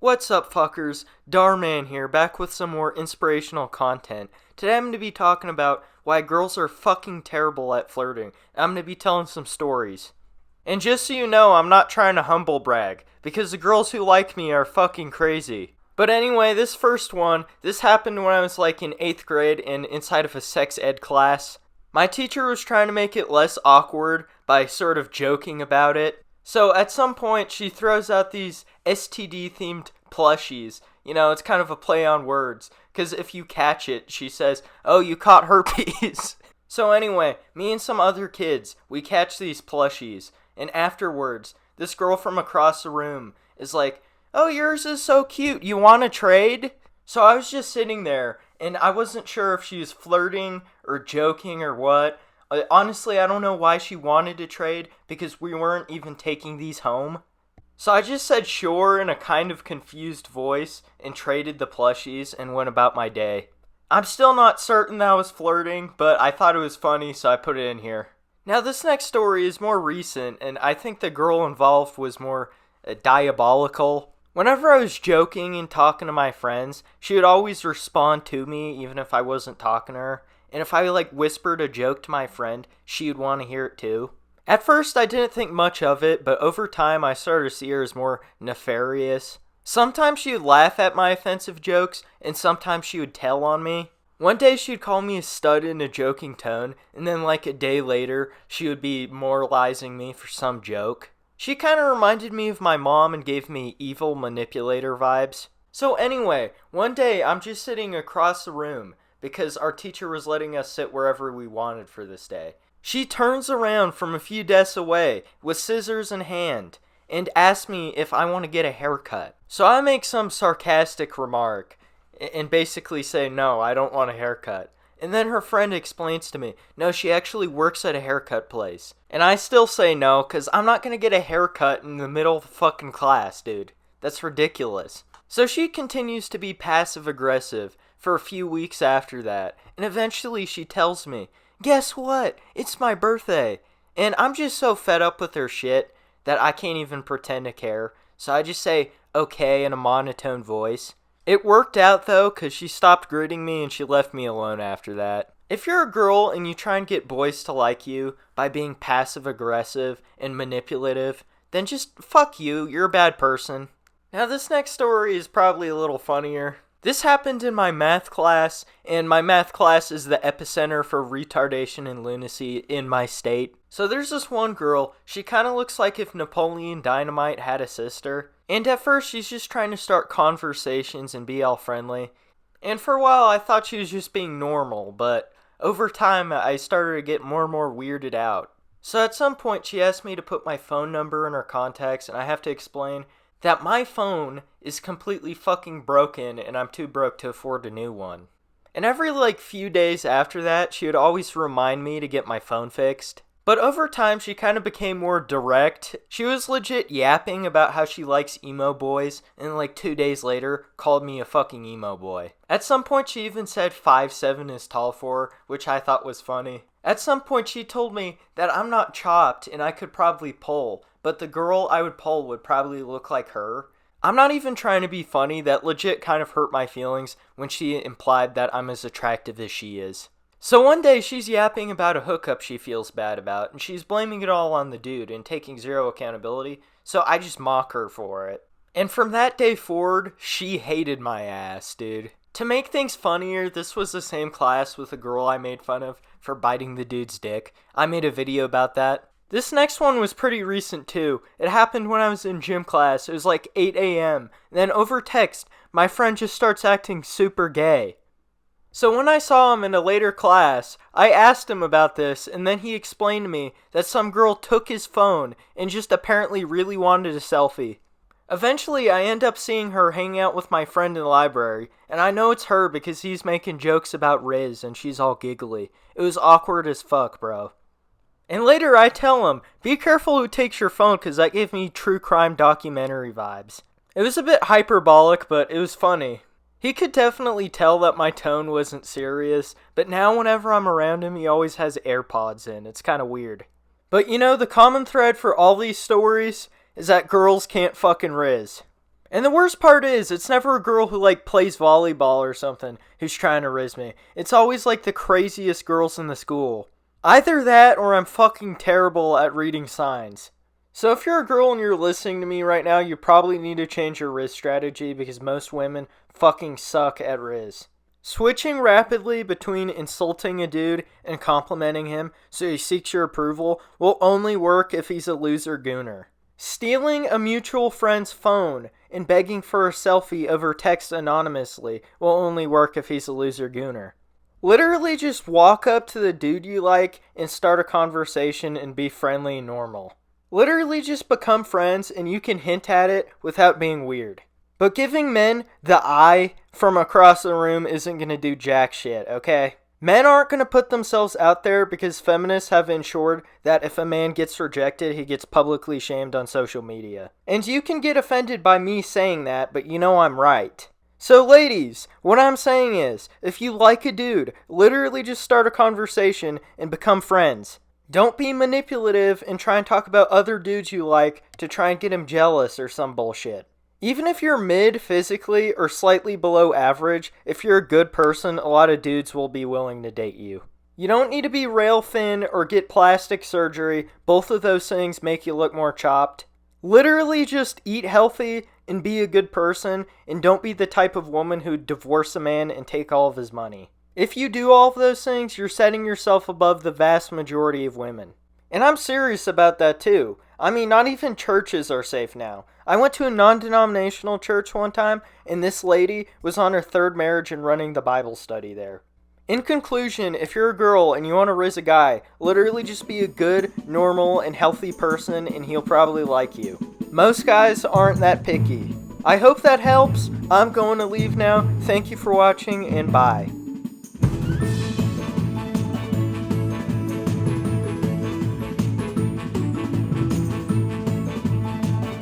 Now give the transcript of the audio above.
What's up, fuckers? Darman here, back with some more inspirational content. Today I'm going to be talking about why girls are fucking terrible at flirting. I'm going to be telling some stories. And just so you know, I'm not trying to humble brag, because the girls who like me are fucking crazy. But anyway, this first one, this happened when I was like in 8th grade and inside of a sex ed class. My teacher was trying to make it less awkward by sort of joking about it. So at some point, she throws out these STD-themed plushies. You know, it's kind of a play on words. Because if you catch it, she says, "Oh, you caught herpes." So anyway, me and some other kids, we catch these plushies. And afterwards, this girl from across the room is like, "Oh, yours is so cute. You want to trade?" So I was just sitting there, and I wasn't sure if she was flirting or joking or what. Honestly, I don't know why she wanted to trade, because we weren't even taking these home. So I just said sure in a kind of confused voice, and traded the plushies, and went about my day. I'm still not certain that I was flirting, but I thought it was funny, so I put it in here. Now this next story is more recent, and I think the girl involved was more diabolical. Whenever I was joking and talking to my friends, she would always respond to me, even if I wasn't talking to her. And if I whispered a joke to my friend, she would want to hear it too. At first, I didn't think much of it, but over time, I started to see her as more nefarious. Sometimes she would laugh at my offensive jokes, and sometimes she would tell on me. One day, she would call me a stud in a joking tone, and then a day later, she would be moralizing me for some joke. She kind of reminded me of my mom and gave me evil manipulator vibes. So anyway, one day, I'm just sitting across the room, because our teacher was letting us sit wherever we wanted for this day. She turns around from a few desks away with scissors in hand and asks me if I want to get a haircut. So I make some sarcastic remark and basically say, "No, I don't want a haircut." And then her friend explains to me, "No, she actually works at a haircut place." And I still say no, because I'm not going to get a haircut in the middle of the fucking class, dude. That's ridiculous. So she continues to be passive-aggressive for a few weeks after that, and eventually she tells me, "Guess what? It's my birthday." And I'm just so fed up with her shit that I can't even pretend to care, so I just say okay in a monotone voice. It worked out though, because she stopped greeting me and she left me alone after that. If you're a girl and you try and get boys to like you by being passive-aggressive and manipulative, then just fuck you, you're a bad person. Now this next story is probably a little funnier. This happened in my math class, and my math class is the epicenter for retardation and lunacy in my state. So there's this one girl, she kind of looks like if Napoleon Dynamite had a sister. And at first she's just trying to start conversations and be all friendly. And for a while I thought she was just being normal, but over time I started to get more and more weirded out. So at some point she asked me to put my phone number in her contacts, and I have to explain that my phone is completely fucking broken and I'm too broke to afford a new one. And every few days after that, she would always remind me to get my phone fixed. But over time, she kind of became more direct. She was legit yapping about how she likes emo boys, and 2 days later, called me a fucking emo boy. At some point, she even said 5'7" is tall for her, which I thought was funny. At some point, she told me that I'm not chopped and I could probably pull, but the girl I would pull would probably look like her. I'm not even trying to be funny, that legit kind of hurt my feelings when she implied that I'm as attractive as she is. So one day she's yapping about a hookup she feels bad about, and she's blaming it all on the dude and taking zero accountability, so I just mock her for it. And from that day forward, she hated my ass, dude. To make things funnier, this was the same class with a girl I made fun of for biting the dude's dick. I made a video about that. This next one was pretty recent too. It happened when I was in gym class. It was 8 a.m. And then over text, my friend just starts acting super gay. So when I saw him in a later class, I asked him about this, and then he explained to me that some girl took his phone and just apparently really wanted a selfie. Eventually, I end up seeing her hanging out with my friend in the library, and I know it's her because he's making jokes about rizz and she's all giggly. It was awkward as fuck, bro. And later I tell him, "Be careful who takes your phone," because that gave me true crime documentary vibes. It was a bit hyperbolic, but it was funny. He could definitely tell that my tone wasn't serious, but now whenever I'm around him, he always has AirPods in. It's kind of weird. But the common thread for all these stories is that girls can't fucking rizz. And the worst part is, it's never a girl who, like, plays volleyball or something who's trying to rizz me. It's always, like, the craziest girls in the school. Either that or I'm fucking terrible at reading signs. So if you're a girl and you're listening to me right now, you probably need to change your rizz strategy because most women fucking suck at rizz. Switching rapidly between insulting a dude and complimenting him so he seeks your approval will only work if he's a loser gooner. Stealing a mutual friend's phone and begging for a selfie over text anonymously will only work if he's a loser gooner. Literally just walk up to the dude you like and start a conversation and be friendly and normal. Literally just become friends and you can hint at it without being weird. But giving men the eye from across the room isn't going to do jack shit, okay? Men aren't going to put themselves out there because feminists have ensured that if a man gets rejected, he gets publicly shamed on social media. And you can get offended by me saying that, but you know I'm right. So ladies, what I'm saying is, if you like a dude, literally just start a conversation and become friends. Don't be manipulative and try and talk about other dudes you like to try and get him jealous or some bullshit. Even if you're mid physically or slightly below average, if you're a good person, a lot of dudes will be willing to date you. You don't need to be rail thin or get plastic surgery. Both of those things make you look more chopped. Literally just eat healthy and be a good person, and don't be the type of woman who'd divorce a man and take all of his money. If you do all of those things, you're setting yourself above the vast majority of women. And I'm serious about that too. I mean, not even churches are safe now. I went to a non-denominational church one time, and this lady was on her third marriage and running the Bible study there. In conclusion, if you're a girl and you want to rizz a guy, literally just be a good, normal, and healthy person and he'll probably like you. Most guys aren't that picky. I hope that helps. I'm going to leave now. Thank you for watching and bye.